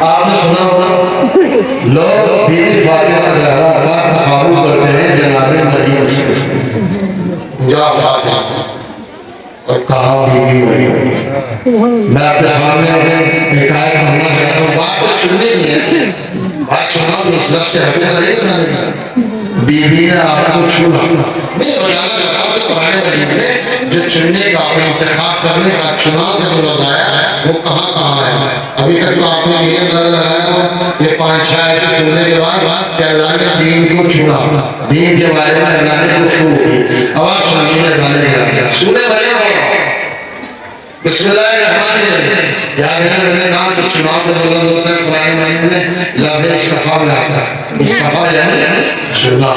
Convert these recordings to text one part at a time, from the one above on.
आपने सुना होगा लोग बीवी फातिमा ज़हरा का तकाबुल करते हैं जनाबे मरियम से, जा फातिमा और कहा बीवी मरियम। मैं आपके सामने एक आयत पढ़ना चाहता हूँ। बात तो चुनने की है, बात चुना तो इस लफ्ज़ से हटके नहीं करना देगा। बीवी ने आपको चुना, मैं बताना चाहता हूँ कि कुरान मजीद में जो चुनने का और इंतखाब करने का चुनाव का जो बताया वो कहाँ कहाँ है। अभी तक तो आपने ये अंदाजा लगाया हुआ ये 5-6 आयतें सुनने के बाद कि अल्लाह ने दीन को चुना, दीन के बारे में अल्लाह ने गुफ्तगू की। अब आप सुनिए अल्लाह ने सूरह मरियम बिस्मिल्लाहिर्रहमानिर्रहीम। याद है मैंने कहा कि चुनाव का जो लफ्ज़ होता है कुरान मजीद में लफ्ज़ इस्तिफ़ा में आता है। इस्तिफ़ा यानी चुना,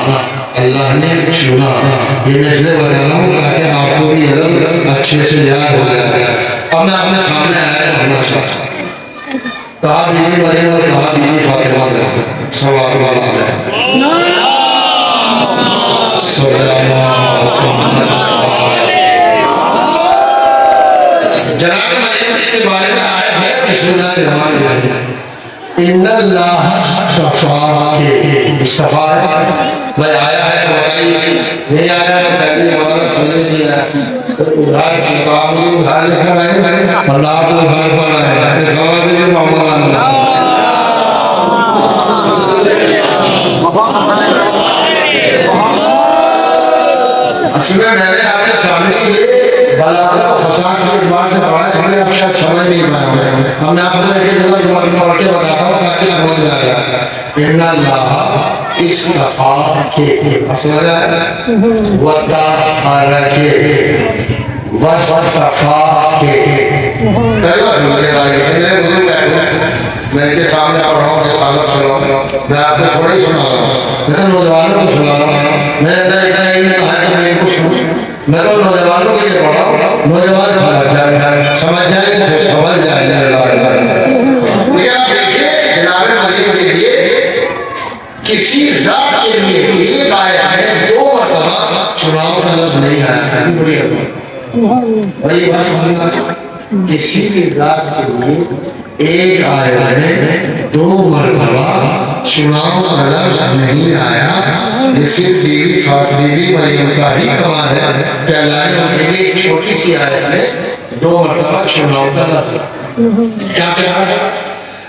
अल्लाह ने चुना। ये मैं इसलिए बता रहा हूँ ताकि आपको भी इल्म अच्छे से याद हो जाए। अब मैं अपने सामने आया पढ़ना चाहता हूँ। कहा बीवी मरियम और कहा बीवी फातिमा से सल्लल्लाहु अलैहि जनाब मरियम के बारे में आया है बिस्मिल्लाहिर्रहमानिर्रहीम। इन्नल्लाह इस्तफ़ाके, इस्तफ़ा भाई आया है तो बताइए, नहीं आया तो पहले हमारा समझ नहीं आया। उधार काम उधार लेकर आए अल्लाह को उधार पर आए समाज के मामला असल में मैंने आपके सामने ये बलागत और फसाद के एतबार से पढ़ा है, इसलिए आप शायद समझ नहीं पाएंगे। हमने आपको एक पढ़ के बताता हूँ ताकि समझ में आ जाए। इन्नल्लाह इस्तफ़ाके वत्तहरके वस्तफ़ाके। मैं इनके सामने पढ़ रहा हूँ, मैं आपको थोड़ा ही सुना रहा हूँ, लेकिन नौजवानों को सुना रहा हूँ। मैंने अंदर इतना ही कहा कि मैं इनको सुनूँ, मैं तो नौजवानों के लिए पढ़ा हूँ, नौजवान समझ जाएंगे तो समझ जाएंगे। आप देखिए जनाब मरियम के लिए किसी जात के लिए एक आयत में 2 मरतबा चुनाव का लफ्ज़ नहीं आया। वही बात समझना, किसी भी जात के लिए एक आयत में 2 मरतबा चुनाव का लफ्ज़ नहीं आया। ये सिर्फ बीवी मरियम का ही कमाल है कि अल्लाह ने उनके लिए एक छोटी सी आयत में 2 मरतबा चुनाव का लफ्ज़ क्या क्या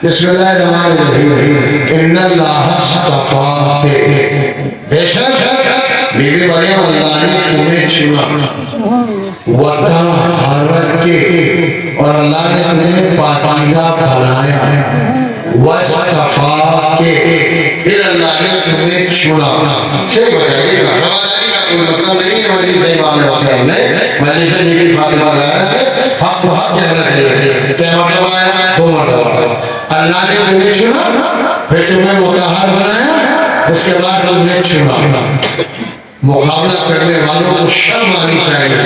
बिस्मिल्लाहिर्रहमानिर्रहीम। इन्नल्लाह इस्तफ़ाके, बेशक बीवी मरियम अल्लाह ने तुम्हें चुना। वत्तहरके, और अल्लाह ने तुम्हें पाकीज़ा बनाया। वस्तफ़ाके, फिर अल्लाह ने तुम्हें चुना। सही बताइएगा, रवादारी का कोई मतलब नहीं है। मजलिस इमाम हुसैन ने मजलिस बीवी फातिमा हक को हक कहना चाहिए। क्या मरतबा आया? 2 मरतबा। अल्लाह ने तुम्हें चुना, फिर तुम्हें मुतहर बनाया, उसके बाद तुम्हें चुना। मुकाबला करने वालों को शर्म आनी चाहिए।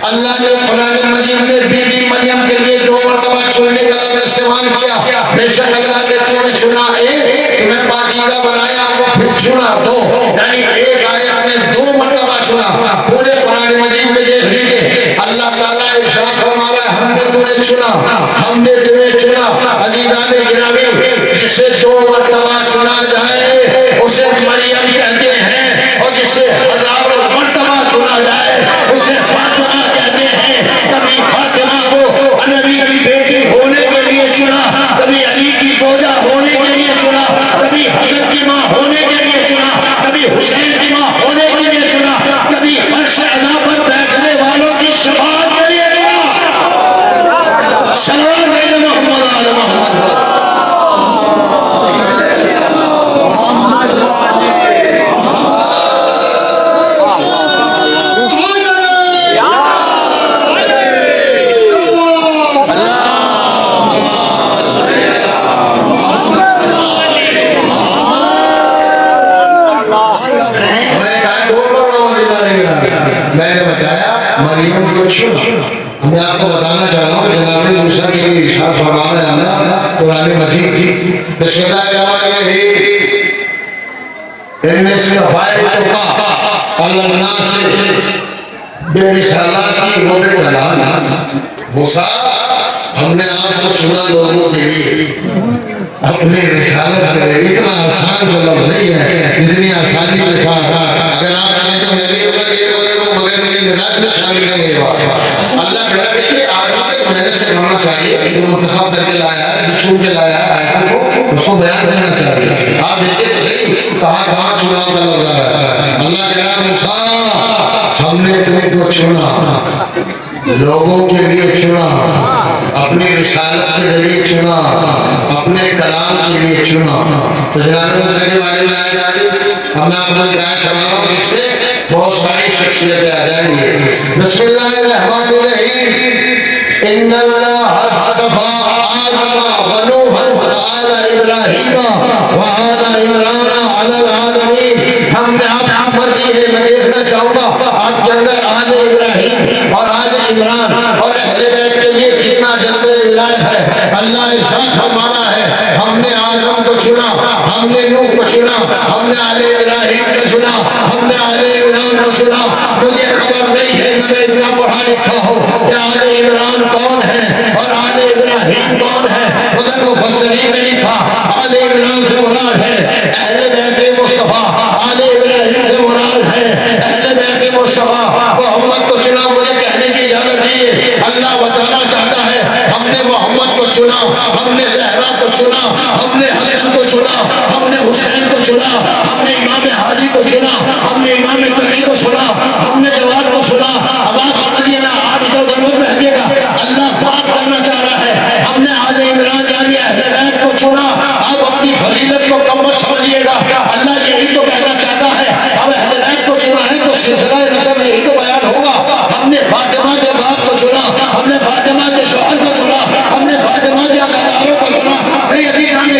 अल्लाह ने कुरान मजीद में बीवी मरियम के लिए 2 मरतबा चुनने का लफ्ज़ इस्तेमाल किया। बेशक अल्लाह ने तुम्हें चुना, तुम्हें पाकीज़ा बनाया, फिर चुना 2, यानी एक आयत में 2 मरतबा चुना। पूरे कुरान मजीद में देख लीजिए अल्लाह ताला इरशाद फरमा रहा है, हमने तुम्हें चुना, हमने तुम्हें चुना। अज़ीज़ाने गिरामी, जिसे 2 मरतबा चुना जाए उसे मरियम कहते हैं, और जिसे हजारों मरतबा चुना जाए उसे फातिमा कहते हैं। कभी फातिमा को नबी की बेटी होने के लिए चुना, कभी अली की ज़ौजा होने के लिए चुना, कभी हसन की माँ होने के लिए चुना, कभी हुसैन की माँ होने के लिए चुना, कभी फर्श अज़ा पर बैठने वालों की शफाअत के लिए चुना। सलाम अलैहि मोहम्मद आले मोहम्मद। मैंने बताया मरियम को चुना। मैं आपको बताना चाह रहा हूँ जनाब मूसा के लिए इरशाद फरमा रहे हैं कुरान मजीद बिस्मिल्लाहिर्रहमानिर्रहीम। इन्ने इस्तफ़ाइतुका अलन्नास बिरिसालाती व बिकलामी। मूसा, हमने आपको चुना लोगों के लिए अपनी रिसालत करे। इतना आसान तो लफ्ज़ नहीं है जितनी आसानी के साथ अगर आप चाहें तो मैं भी मगर मेरी मिजाज में शामिल नहीं हुआ। अल्लाह कह देखिए आदमी तक मेहनत से करना चाहिए, जो मुंतखब करके लाया है, जो चुन के लाया है आयतों को, उसको बयान करना चाहिए। आप देखिए तो सही कहाँ कहाँ चुनाव का लफ्ज़ आ रहा है। अल्लाह कह रहा है मूसा हमने तुमको चुना, लोगों के लिए चुना, अपनी रिसालत के जरिए चुना, अपने कलाम के लिए चुना। तो जनाब के बारे में आया जाए हमने आपको बताया समझा, इसमें बहुत सारी शख्सियतें आ जाएंगी। बिस्मिल्लाहिर्रहमानिर्रहीम। इन्नल्लाह अस्तफा आदम व नूहन व आला इब्राहीम व आला इमरान अलल आलमीन। हमने आपकी मर्जी है, मैं देखना चाहूंगा आपके अंदर आले इब्राहीम और आले इमरान और अहले बैत के लिए कितना जल्द इलाज है। अल्लाह इरशाद फरमाना है हमने आदम को चुना, हमने नूह को चुना, हमने आले इब्राहीम को चुना, हमने आले इमरान को चुना। मुझे खबर नहीं है, मैं इतना पढ़ा लिखा हूँ कि आले इमरान कौन है और आले इब्राहीम कौन है। मगर मुफस्सिरीन ने लिखा आले इमरान से मुराद है अहले बैत मुस्तफा, आले इब्राहीम से मुराद है अहले बैत मुस्तफा। मोहम्मद को चुना, मुझे कहने की इजाजत दीजिए। अल्लाह बताना चाहता है हमने मोहम्मद को चुना, हमने ज़हरा को चुना, हमने हसन को चुना, हमने हुसैन को चुना, हमने इमाम हादी को चुना, हमने इमाम तकी को चुना, हमने जवाब को चुना। अब आप समझिए ना, आप इधर गलत बहकेगा। अल्लाह बात करना चाह रहा है हमने आले इमरान यानी अहले बैत को चुना। आप अपनी फजीलत को कम मत समझिएगा, अल्लाह यही तो कहना चाहता है। अब अहले बैत को चुना है तो सिलसिला नसब यही तो बयान होगा। हमने फातिमा के बाप को चुना, हमने फातिमा के शौहर को चुना, हमने फातिमा के अदादारों को चुना। नहीं अजीज आने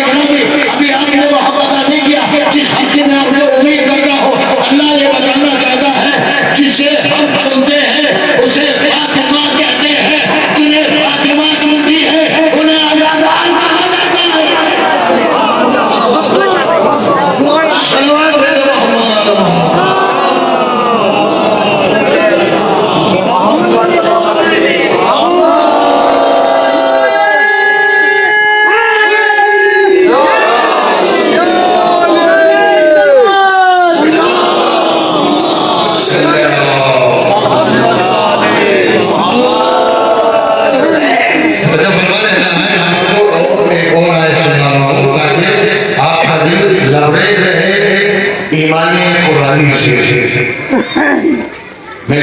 अभी आपने मोहब्बत नहीं किया जिस हक़ में आपने उम्मीद करना हो। अल्लाह ये बताना चाहता है जिसे हम चुनते हैं उसे फातिमा कहते हैं, जिन्हें फातिमा चुनती है उन्हें आज़ादार कहा जाता है।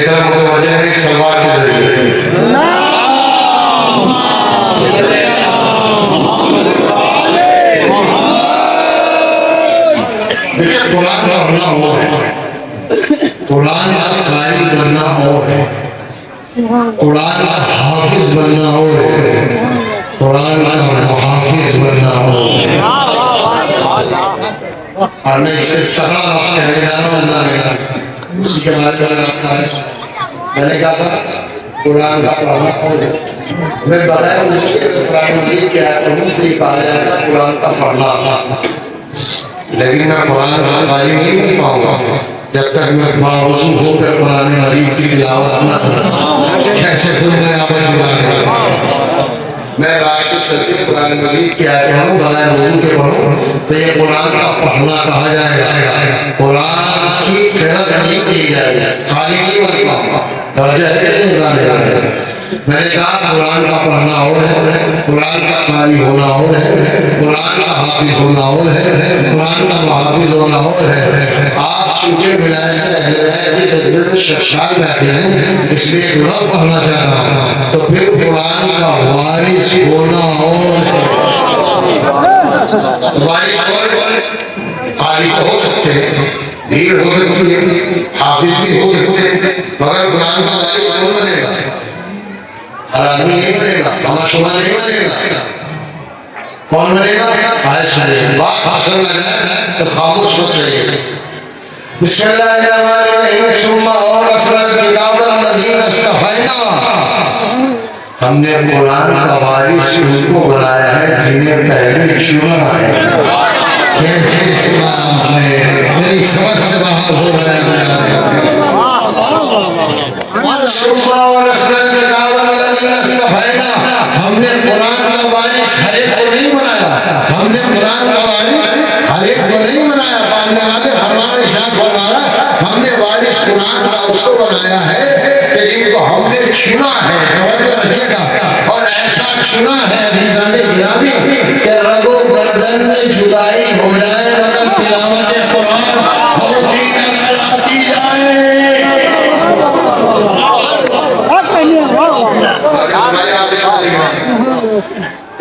सल्लल्लाहु अलैहि सलवार के जरिए देखिए कुरान का बनना और है, कुरान का कारी बनना और है, कुरान का हाफिज बनना और है, कुरान का मुहाफिज बनना और है। और मैं इससे तगड़ा लफ्ज़ कहने जा रहा हूं, अल्लाह ने उसी के बारे में मैंने कहा था कुरान का पढ़ना और है। मैं बताया मुझे कुरान मजीद क्या है, से ही कहा जाएगा कुरान का पढ़ना, लेकिन मैं कुरान का कारी नहीं बन पाऊंगा जब तक मैं बावजू होकर कुरान मजीद की तिलावत न करूं। कैसे सुनने आवाज़ दिलाने मैं रास्ते चलते कुरान मजीद की आयतें हूँ बगैर वजू के पढ़ूं तो ये कुरान का पढ़ना कहा जाएगा। कुरान की क़िरात नहीं की जाएगी, खाली नहीं बन पाऊंगा। दर्जा है कि नहीं जाने। मैंने कहा कुरान का पढ़ना और है, कुरान का कारी होना और है, कुरान का हाफिज होना और है, कुरान का मुहाफिज होना और है। आप चूंकि विलायत अहले बैत के जज्बे में शर्शार बैठे हैं इसलिए एक लफ्ज़ पढ़ना चाह रहा हूँ, तो फिर कुरान का वारिस होना और वारिस कौन? कारी तो हो सकते हैं, भीड़ हो सकती है, हाफिज भी हो सकते हैं, मगर कुरान का वारिस कौन बनेगा? हर आदमी नहीं बनेगा, तमाशुमा नहीं बनेगा। कौन बनेगा? आए सुने बात भाषण में जाए तो खामोश मत रहिए। बिस्मिल्लाहिर्रहमानिर्रहीम। सुम्मा और असलल किताबल लज़ीन इस्तफ़ैना। हमने कुरान का वारिस उनको बनाया है जिन्हें पहले चुना है। कैसे सुना आपने? मेरी समझ से बाहर हो रहा है। सुम्मा और असलल किताबल लज़ीन इस्तफ़ैना। हमने कुरान का वारिस हर एक को नहीं बनाया, हमने इस कुरान का उसको बनाया है कि जिनको हमने चुना है, तवज्जो रखिएगा, और ऐसा चुना है अज़ीज़ाने गिरामी कि रगो गर्दन में जुदाई हो जाए मगर तिलावत कुरान होती नजर आती जाए।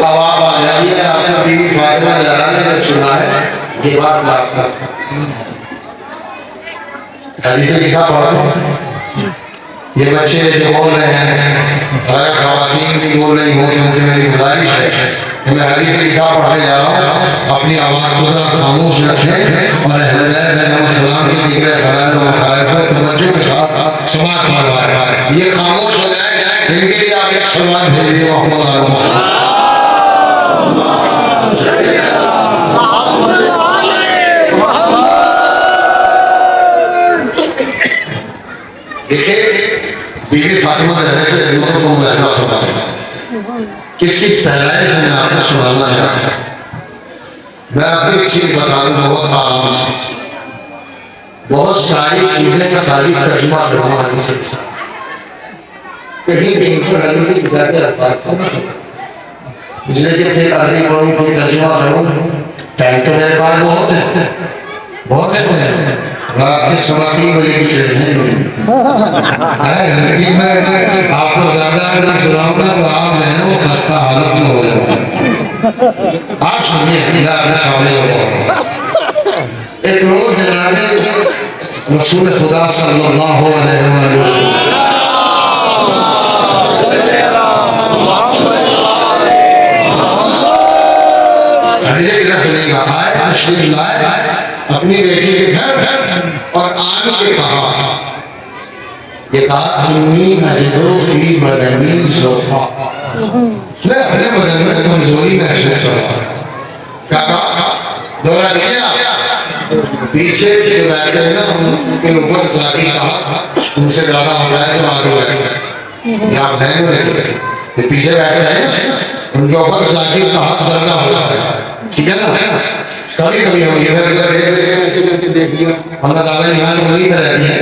अब आप आ जाइए, आपने बीवी फातिमा ज़हरा ने जब सुना है ये बात हदीस के साथ पढ़ो। ये बच्चे जो बोल रहे हैं, अगर ख़वातीन भी बोल रही हो तो उनसे मेरी गुजारिश है कि मैं हदीस के साथ पढ़ने जा रहा हूँ, अपनी आवाज़ को जरा खामोश रखें और अहले बैत अलैहिस्सलाम की ज़िक्र फ़ज़ाइल व मसाइल पर तवज्जो के साथ समाअत फरमाएं। ये खामोश हो जाए, इनके लिए आप एक सलावत भेजिए मोहम्मद। देखिए बीवी फातिमा ज़हरा के अजमतों को मुलाहिज़ा फरमाएं। किस किस पहराए से मैं आपको सुनाना चाहता हूँ। मैं आपको एक चीज़ बता दूँ बहुत आराम से, बहुत सारी चीज़ें का खाली तर्जुमा करूँगा हदीस के साथ, कहीं कहीं पर हदीस के साथ अल्फाज को ना इसलिए कि फिर अरबी पढ़ूँ फिर तर्जुमा करूँ, टाइम तो मेरे पास बहुत है। रात के 3:15 बजे की ट्रेन है लेकिन मैं आपको ज्यादा अगर सुनाऊंगा तो आप जो है वो खस्ता हालत में हो जाओगे। आप सुनिए, मैं आपके सामने एक रोज जनाबे रसूल खुदा सल्लल्लाहु अलैहि वसल्लम हदीस किधर सुनेगा, आए तशरीफ लाए अपनी बेटी के घर और आन के कहा, ये कहा इन्नी अजिदु फी बदनी ज़ुफ़ा, मैं अपने बदन में कमजोरी महसूस कर रहा हूँ। क्या कहा? दोहरा दिया। पीछे जो बैठे हैं ना उनके ऊपर ज़ाती कहा उनसे ज़्यादा हो जाए तो आगे बैठे, आप ध्यान में रखिए, पीछे बैठे हैं उनके ऊपर ज़ाती कहा ज़्यादा हो जाए, ठीक है ना। कभी कभी हम इधर उधर ऐसे करके देख लिया, हमारा दादा यहाँ तो वहीं पर रहती है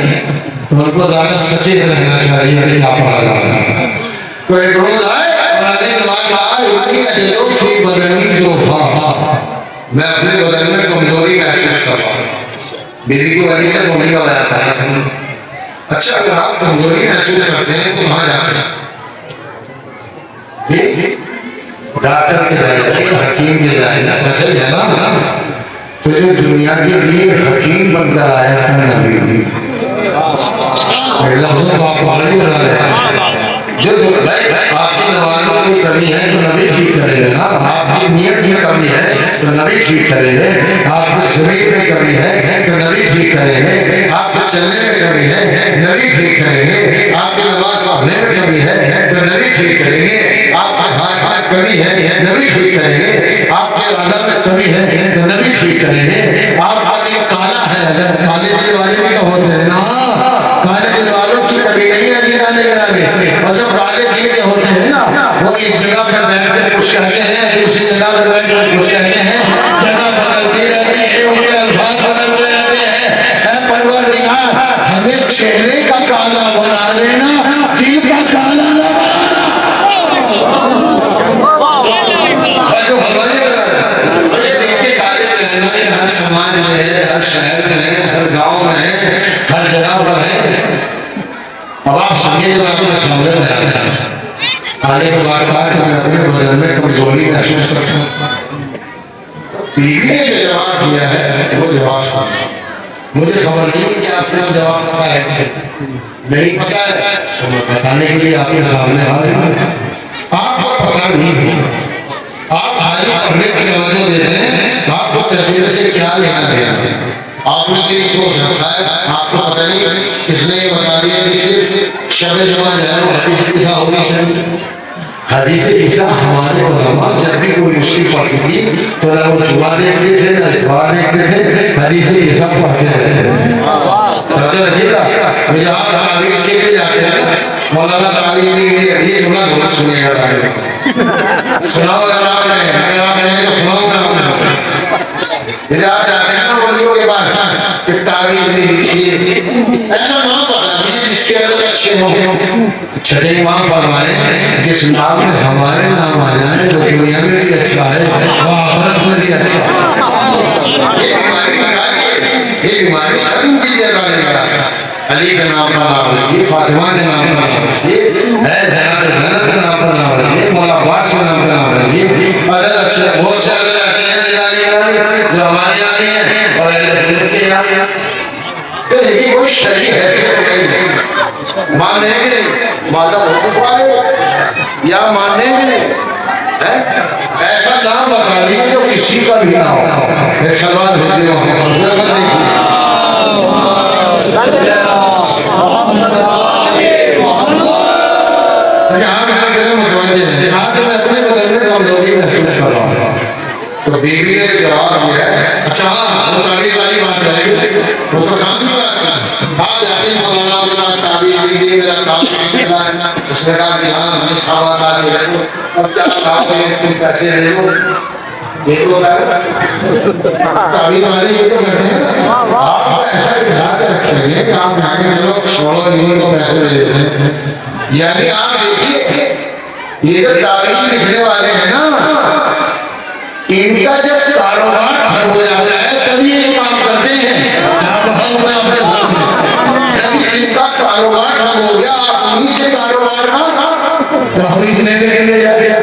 तो उनको ज्यादा सचेत रहना चाहिए कि आप आ जाओ। तो एक रोज आए और आने के बाद मैं अपने बदन में कमजोरी महसूस कर रहा हूँ। बीवी की वजह से मम्मी का बयान था। अच्छा अगर आप कमजोरी महसूस करते हैं तो कहाँ जाते हैं? डॉक्टर के जाएंगे, हकीम के जाएंगे, सही है ना। तो जो दुनिया के लिए हकीम बनकर आया था नबी, लफ्ज़ों को आप पढ़ ही बना रहे, जो भाई आपकी नमाज़ों में कोई कमी है तो नबी ठीक करेंगे ना, आपकी नियत में कमी है तो नबी ठीक करेंगे, आपके शरीर में कमी है तो नबी ठीक करेंगे, आपके चलने में कमी है नबी ठीक करेंगे, आपकी नमाज पढ़ने में कमी है तो नबी ठीक करेंगे, आपके हाथ में कमी है नबी ठीक करेंगे, आपके आदत में कमी है तो नबी ठीक करेंगे। आपका दिल काला है, अगर काले दिल वाले भी तो होते हैं ना, काले दिल वालों की कभी नहीं है जीना नहीं, और जब काले दिल के होते हैं ना वो इस जगह पर बैठ कर कुछ कहते हैं, दूसरी जगह पर बैठ कर कुछ कहते हैं, जगह बदलती रहती है, उनके अल्फाज बदलते रहते हैं। परवरदिगार हमें चेहरे का काला बना देना, दिल का काला ना बनाना। हर समाज में है, हर शहर में है, हर गांव में है, हर जगह पर है। अब आप समझिए जब आपके सामने में आने के बाद कहा कि मैं अपने बदन में कमजोरी महसूस करता हूँ। बीवी ने जो जवाब दिया है वो जवाब सुना, मुझे खबर नहीं कि आपने वो जवाब पता है, नहीं पता है तो मैं बताने के लिए आपके सामने हाजिर हूँ। आपको पता नहीं है, आप खाली पढ़ने की तवज्जो देते हैं, आपको तर्जुमे से क्या लेना देना। आपने तो ये सोच रखा है, आपको पता नहीं किसने ये बता दिया कि सिर्फ शब जुमा जो है वो हदीस किसा होनी चाहिए। हदीस किसा हमारे उलमा जब भी कोई मुश्किल पड़ती थी तो ना वो जुमा देखते थे ना इतवार देखते थे, हदीस किसा पढ़ते थे। तो रखिएगा मुझे आप तारीख के लिए जाते हैं ना, मौलाना तारीख के लिए ये जुमला जरूर सुनिएगा, सुनाओ अगर आप नहीं तो सुनाओ मैं। आप जाते हैं ना मौलवियों के पास कि तावीज लिख दीजिए, ऐसा नाम बता दीजिए जिसके अंदर अच्छे हो। छठे इमाम फरमा रहे हैं जिस नाम में हमारे नाम आ जाए वो दुनिया में भी अच्छा है वो आखिरत में भी अच्छा है। ये बीमारी बता दी, ये बीमारी खत्म कीजिएगा। अली के नाम का नाम रखिए, फातिमा के नाम का नाम रखिए, जनाब ज़ैनब के नाम का नाम रखिए, मौला अब्बास के नाम का नाम रखिए। अदद अच्छे बहुत से अदद ऐसे हैं जो हमारे यहाँ भी हैं और अहले के यहाँ भी हैं। तो इनकी कोई शरीय हैसियत नहीं है। मानने हैं कि नहीं? माता बहुत दुश्वार है या मानने हैं कि नहीं है? ऐसा नाम बता दीजिए जो किसी का भी ना हो। एक सलवार भेज दे अपने बदल में कमजोरी महसूस कर रहा हूँ। तो बीबी ने जवाब दिया, अच्छा हाँ वो ताबीज वाली बात रहेगी, वो तो काम की बात कर। आप जाते हैं मौलाना के पास ताबीज दीजिए, मेरा काम नहीं चल रहा है। उसने कहा कि हाँ हमें सामान ला के रखो, अब क्या खाओगे तुम पैसे दे दो, देखो ताबीज वाले ये तो करते हैं। आप ऐसा ध्यान रखेंगे कि आप यहाँ के चलो छोड़ो इन्हीं को पैसे दे देते हैं। यानी आप देखिए ये जो ताबीज लिखने वाले हैं ना, इनका जब कारोबार ठप हो जाता है तभी ये काम करते हैं। जिनका कारोबार ठप हो गया आप उन्हीं से कारोबार का ताबीज लेने के लिए जा रहे हैं।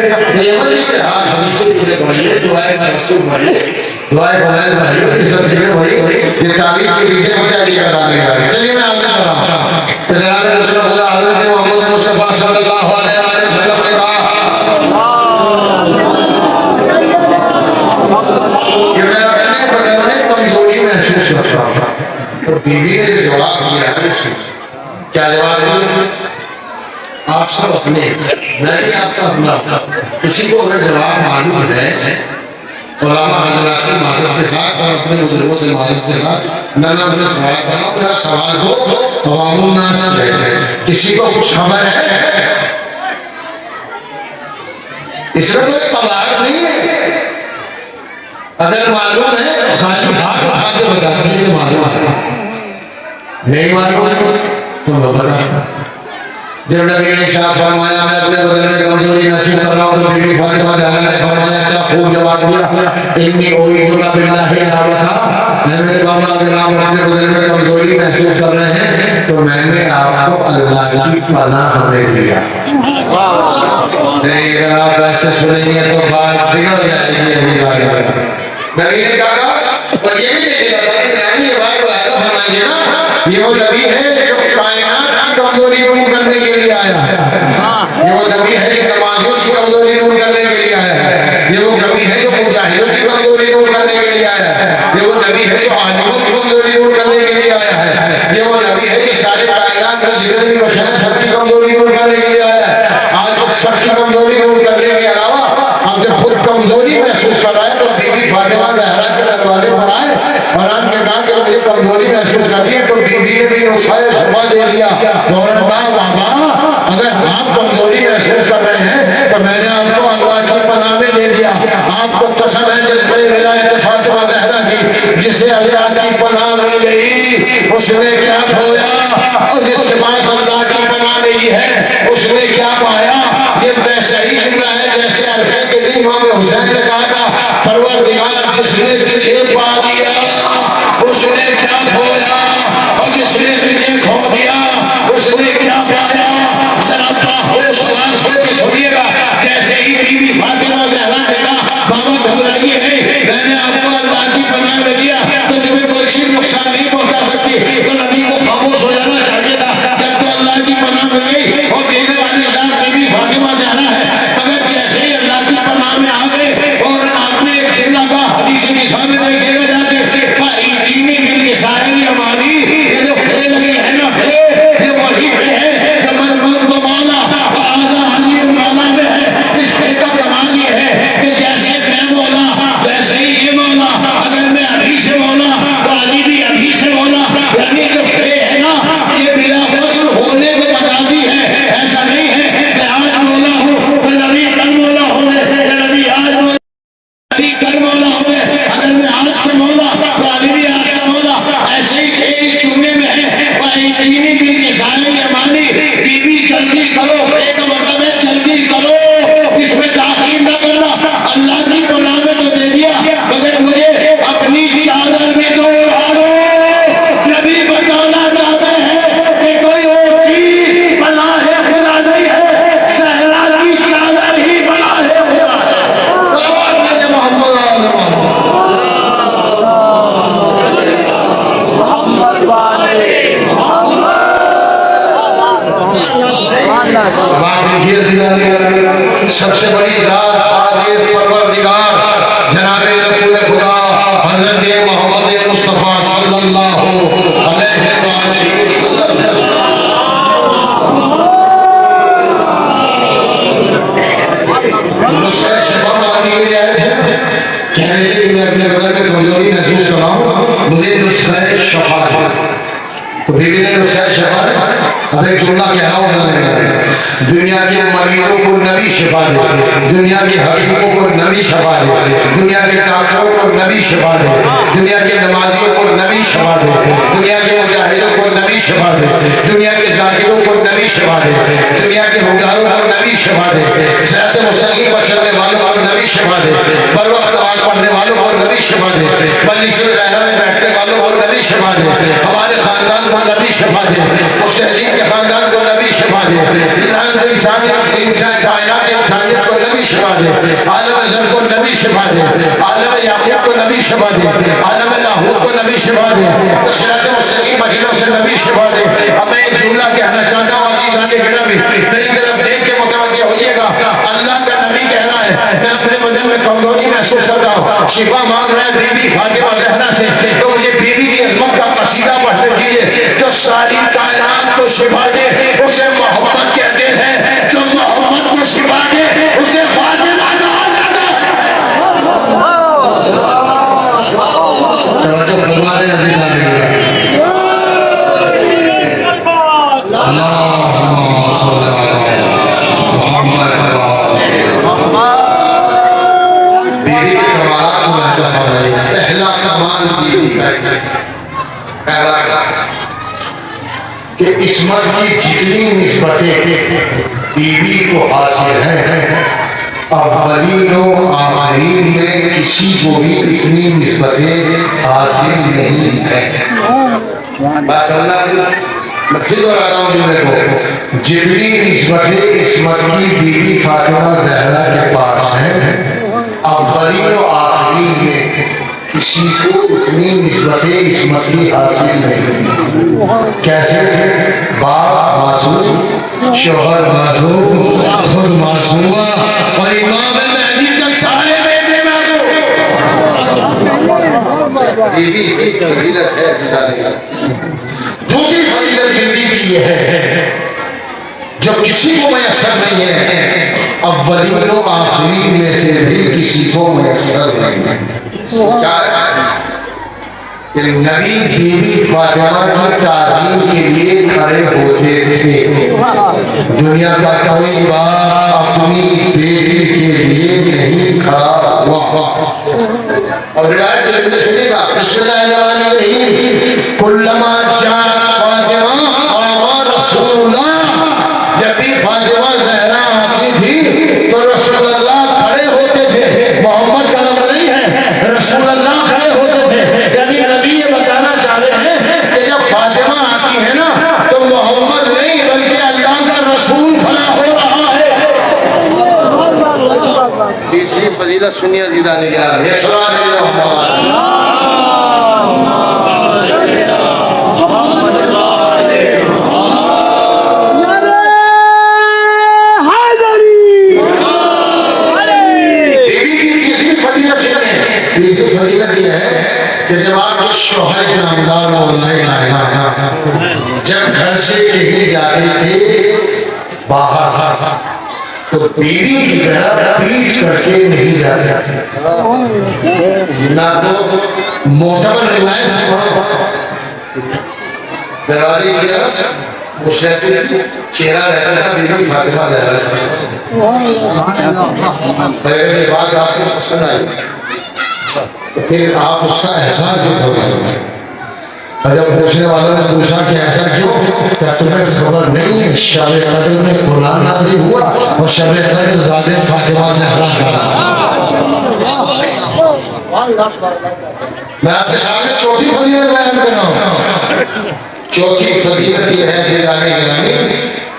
आप हदीस से पढ़िए, दुआएं रसूल पढ़िए, दुआएं बनाए पढ़िए, ये सब चीजें पढ़िए। ये ताबीज के पीछे क्या लिखा था? चलिए मैं आपसे कर रहा हूँ। तो जनाब रसूल खुदा हज़रत मोहम्मद मुस्तफ़ा सल्लल्लाहु अलैहि वसल्लम ने कहा कि मैं अपने बदन में कमजोरी महसूस करता हूँ। तो बीवी ने जो जवाब दिया है उसमें क्या जवाब दिया? आप सब अपने, मैं भी आपका अपना, किसी को अगर जवाब मालूम है उलमा हज़रात से माज़रत के साथ और अपने बुजुर्गों से माज़रत के साथ मैं मुझे सवाल कर रहा हूँ, मेरा सवाल हो अवामुन नास है, किसी को कुछ खबर है? इसमें कोई कबार नहीं है। अगर मालूम है तो खाली हाथ उठा के बता दीजिए कि मालूम है, नहीं मालूम तो मैं बता। जब नबी ने इरशाद फरमाया मैं अपने बदन में कमजोरी महसूस कर रहा हूँ, तो बीबी फातिमा ज़हरा ने फरमाया क्या खूब जवाब दिया, इन्नी उईज़ुका बिल्लाहि आबता, मेरे बाबा अगर आप अपने बदन में कमजोरी महसूस कर रहे हैं तो मैंने आपको अल्लाह की पनाह में दिया। नहीं अगर आप ऐसे सुनेंगे तो बात बिगड़ जाएगी। नबी ने कहा और ये भी देखिएगा कि ये बात को ऐसा फरमाइए ना, ये वो नबी है जो कायनात की कमजोरी दूर करने के लिए आया है। ये वो नबी है जो नमाजियों की कमजोरी दूर करने के लिए आया है। ये वो नबी है जो मुजाहिदों की कमजोरी दूर करने के लिए आया है। ये वो नबी है जो आलिमों की कमजोरी दूर करने के लिए आया है। ये वो नबी है जो सारे कायनात में जितने भी बशर हैं सबकी कमजोरी दूर करने के लिए आया है। आज जब सबकी कमजोरी दूर करने के अलावा अब जब खुद कमजोरी महसूस कर रहा है तो बीबी फातिमा ज़हरा के दरवाजे पर आए और आके कहा कि मुझे कमजोरी महसूस कर रही है। तो बीबी ने भी नुस्खा शफा दे दिया। फौरन कहा बाबा अगर आप कमजोरी महसूस कर रहे हैं तो मैंने आपको अल्लाह की पनाह में दे दिया। आपको कसम है जिसमें विलायत फातिमा ज़हरा की, जिसे अल्लाह की पनाह मिल गई उसने क्या खोया और जिसके पास अल्लाह की पनाह नहीं है उसने क्या पाया। ये वैसा ही जुमला है जैसे अरफे के दिन इमाम हुसैन ने कहा था परवरदिगार जिसने तुझे पा लिया उसने क्या खोया और जिसने तुझे खो दिया उसने क्या पाया। जरा होश आवाज होकर सुनिएगा। जैसे ही बीबी फातिमा ज़हरा ने कहा बाबा घबराइए नहीं, मैंने आपको अल्लाह की पनाह में दिया तो तुम्हें कोई चीज नुकसान नहीं पहुंचा सकती। तो नबी को खामोश हो जाना चाहिए था। जब तो अल्लाह की पनाह मिल गई और देने वाली जात बीबी फातिमा ज़हरा है, मगर जैसे ही अल्लाह की पनाह में आ गए और आपने एक जिन्ना का हदीस के सामने देखिएगा जाके सबसे बड़ी ज़ात कादिर परवरदिगार जनाबे रसूल खुदा हज़रत मोहम्मद मुस्तफ़ा सल्लल्लाहु अलैहि वसल्लम। नुस्ख़ा शिफा मांगने के लिए आए थे, कह रहे थे कि मैं अपने बदन में कमजोरी महसूस कर रहा हूँ, मुझे नुस्ख़ा शिफा है। तो बीवी ने नुस्ख़ा शिफा है। अब एक जुमला कह रहा हूँ, दुनिया के मरीजों को नबी शिफा दे, दुनिया के हकीमों को नबी शिफा दे, दुनिया के डॉक्टरों को नबी शिफा दे, दुनिया के नमाजियों को नबी शिफा दे, दुनिया के मुजाहिदों को नबी शिफा दे, दुनिया के जाकिरों को नबी शिफा दे, दुनिया के हुक्मरानों को नबी शिफा दे, सिरात मुस्तकीम पर चलने वालों को नबी शिफा दे, बर वक्त नमाज पढ़ने वालों को नबी शिफा दे, मजलिस-ए ज़हरा में बैठने वालों को नबी शिफा दे, हमारे खानदान को नबी शिफा दे, मुस्तहदीन के खानदान को नबी शिफा दे, इंसानियत को नबी शिफा दे, आलम ज़र को नबी शिफा दे, आलम याकूब को नबी शिफा दे, आलम लाहूत को नबी शिफा दे, तो सिरात मुस्तकीम मजलों से नबी शिफा दे। अब मैं एक जुमला कहना चाहता हूँ, अज़ीज़ाने गिरामी मेरी तरफ देख के मुतवज्जे होइएगा। अल्लाह का नबी कह रहा है मैं अपने बदन में कमजोरी महसूस करता हूँ, शिफा मांग रहा है बीबी फातिमा ज़हरा से, तो मुझे बीबी की अज़मत का कसीदा पढ़ने दीजिए। जो सारी कायनात को शिफा दे उसे मोहम्मद कहते हैं, जो मोहम्मद को शिफा दे उसे फातिमा कहा जाता है। तवज्जो फरमा रहे हैं अज़ीज़ाने गिरामी। अल्लाहुम्मा सल्ली अला मुहम्मद। बीवी के कमालात को महसूस फरमाइए। पहला कमाल बीवी का पहला कि इस्मत की जितनी निस्बतें बीवी को हासिल हैं, अव्वलीन और आखिरीन में किसी को भी इतनी निस्बतें हासिल नहीं है। बस मैं फिर दोहराता हूँ जुमले को, जितनी निस्बतें इस्मत की बीवी फातिमा ज़हरा के पास हैं, अव्वलीन और आखिरीन में किसी को इतनी निस्बतें इस्मत की हासिल नहीं। कैसे? बाप मासूम, शोहर मासूम, खुद मासूमा और इमाम महदी तक सारे बेटे मासूम। बीवी की फजीलत है जिदानी। दूसरी फजीलत बीवी की ये है जो किसी को मैसर नहीं है, अव्वलीन और आखिरीन में से भी किसी को मैसर नहीं है। नबी बीवी फातिमा की ताज़ीम के लिए खड़े होते थे। दुनिया का कोई बाप अपनी बेटी के लिए नहीं खड़ा हुआ। और रिवायत सुनिएगा, बिस्मिल्लाहिर्रहमानिर्रहीम, कुल्लमा जात फातिमा आमा रसूलुल्लाह। जब भी फातिमा ज़हरा आती थी तो रसूलुल्लाह खड़े होते थे। मोहम्मद का लफ्ज़ नहीं है, रसूलुल्लाह खड़े होते थे। यानी नबी ये बताना चाह रहे हैं कि जब फातिमा आती है ना तो मोहम्मद नहीं बल्कि अल्लाह का रसूल खड़ा हो रहा है। तीसरी फजीलत सुनिए अज़ीज़ाने गिरामी, कि जब आपके शौहर नामदार जब घर से कहीं जाते थे बाहर तो बीवी की तरह पीट करके नहीं जाते ना। तो मोतबर रिवायत से दरवाजे की तरफ मुशरती चेहरा रहता था बीवी फातिमा ज़हरा। पहले बात आपको पसंद आई तो फिर आप उसका एहसास भी फरमाइए। और जब पूछने वालों ने पूछा कि ऐसा क्यों, क्या तुम्हें खबर नहीं है शब कद्र में कुरान नाज़िल हुआ और शब कद्र ज़ाते फातिमा ज़हरा का। मैं आपके सामने चौथी फजीलत बयान कर रहा हूँ। चौथी फजीलत यह है ज़ीज़ाने गिरामी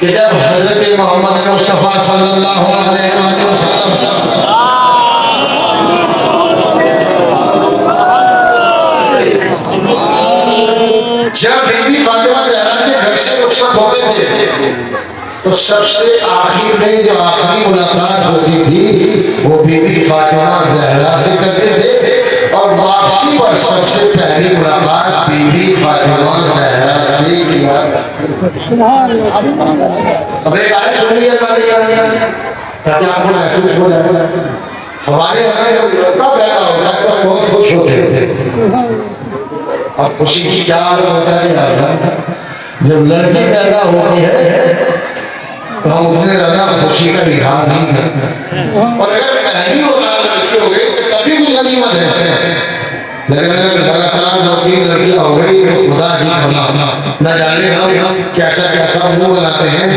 कि जब हज़रत मोहम्मद मुस्तफ़ा सल्लल्लाहु अलैहि वसल्लम जब बीबी फातिमा ज़हरा के घर से रुखसत होते थे तो तो सबसे आखिर में जो आखिरी मुलाकात होती थी वो बीबी फातिमा जहरा से करते थे, और वापसी पर सबसे पहली मुलाकात बीबी फातिमा जहरा से किया। अब एक आयत सुनिए ताकि आपको महसूस हो जाए। हमारे यहाँ जब लड़का पैदा होता है तो बहुत खुश होते हैं। अब खुशी की क्या होता है, जब लड़की पैदा होती है तो हम उतने ज्यादा खुशी का इजहार नहीं करते, और अगर पहली औलाद लड़की हो गई तो कभी कुछ गनीमत है। लेकिन अगर लगातार 2-3 लड़कियां हो गई तो खुदा ही बना, न जाने हम कैसा कैसा मुंह बनाते हैं,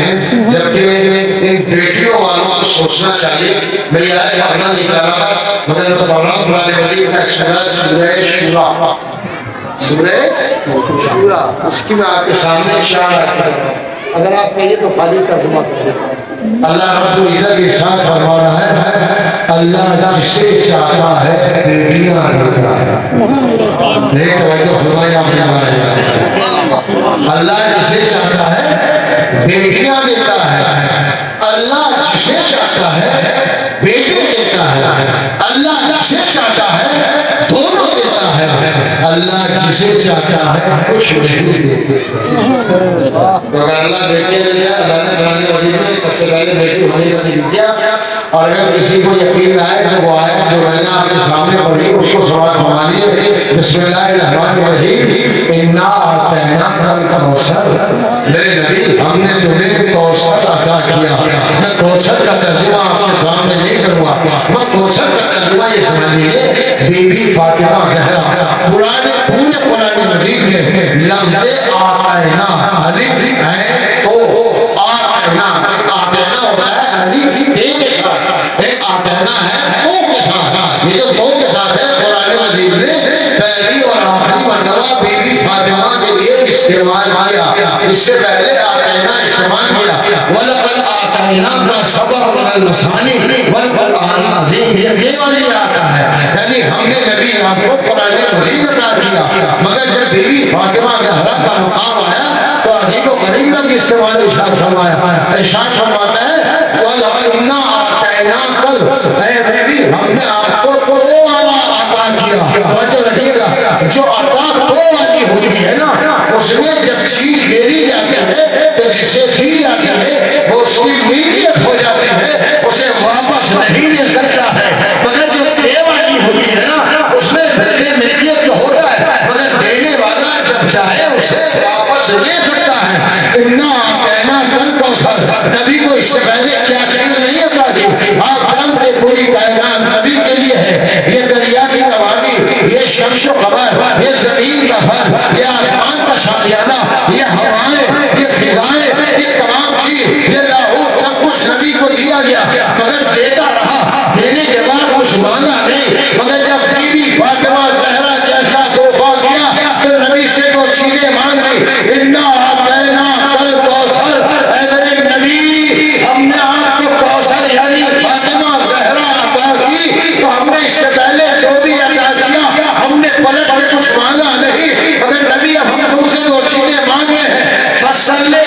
जबकि इन बेटियों वालों को सोचना चाहिए। मैं यार पढ़ना नहीं चाह रहा था, मगर मैं पढ़ रहा हूँ पुराने मजीद का सूरह शूरा, उसकी मैं आपके सामने इशारा, अगर आप कहिए तो खाली तर्जुमा कर देता हूं। अल्लाह रब्बुल इज्जत के साथ फरमा रहा है, अल्लाह जिसे चाहता है बेटियां देता है। नहीं तवज्जो फरमाइए आपने हमारे, अल्लाह जिसे चाहता है बेटियां देता है, अल्लाह जिसे चाहता है बेटे देता है, अल्लाह जिसे चाहता है दोनों देता है, अल्लाह जिसे चाहता है कुछ नहीं देते। तो अगर अल्लाह बेटे दे दिया, अल्लाह ने कुरान मजीद में सबसे पहले बेटी होने को लिख दिया। और अगर किसी को यकीन ना आए तो वो आयत जो मैंने आपके सामने पढ़ी उसको समाप्त फरमा लिए। बिस्मिल्लाहिर्रहमानिर्रहीम, इन्ना अतैनाकल कौसर, मेरे नबी हमने तुम्हें कौसर अता किया। मैं कौसर का तर्जुमा आपके सामने नहीं करूंगा, मैं कौसर का तर्जुमा ये समझ लीजिए बीबी फातिमा जहरा। पुराने पूरे कुरान मजीद में लफ्ज़े आतैना अलिफ है तो आतैना, आतैना होता है अलिफ के साथ, एक आतैना है तो के साथ। ये जो दो के साथ है कुरान मजीद ने पहली और आखिरी मर्तबा बीबी फातिमा के लिए इस्तेमाल किया, इससे पहले आतैना इस्तेमाल किया। वलक़द आतैना का सबर वल मसानी वल कुरआन अज़ीम, ये वाली आता है, यानी हमने नबी आपको कुरान मजीद अता किया। मगर जब बीबी फातिमा ज़हरा का मुकाम आया तो अजीब व गरीब लफ्ज़ इस्तेमाल इरशाद फरमाया। इरशाद फरमाता है वलइन्ना आतैनाकल, ऐ नबी हमने आपको तो वाला अता किया। तवज्जो रखिएगा, जो अता तो वाली होती है ना, उसमें जब चीज देरी जाती है तो जिसे दी जाती है वो उसकी मिल्कियत हो जाती है, उसे वापस नहीं ले सकता है। मगर जो दे वाली होती है ना, उसमें मिल्कियत तो होता है, मगर देने वाला जब चाहे उसे वापस ले सकता है। इन्ना कहना कल कौशल, नबी को इससे पहले क्या चीज नहीं अता दी। आप जानते पूरी कायनात नबी के लिए है। ये दरिया की रवानी, ये शम्स क़मर, ये जमीन का फल, ये आसमान का शामियाना, ये हवाएं, ये फिजाएं, ये तमाम चीज, ये लाहौर, सब कुछ नबी को दिया गया। मगर देता रहा, देने के बाद कुछ मांगा नहीं। मगर जब बीबी फातिमा ज़हरा जैसा तोहफा दिया तो नबी से दो चीजें मांग ली। इन्ना आतैना कल कौसर, ऐ मेरे नबी हमने आपको कौसर यानी फातिमा ज़हरा अता की, तो हमने इससे पहले जो भी अता किया हमने पलट के कुछ मांगा नहीं। मगर नबी अब हम तुमसे दो चीजें मांग रहे हैं, फसल्ले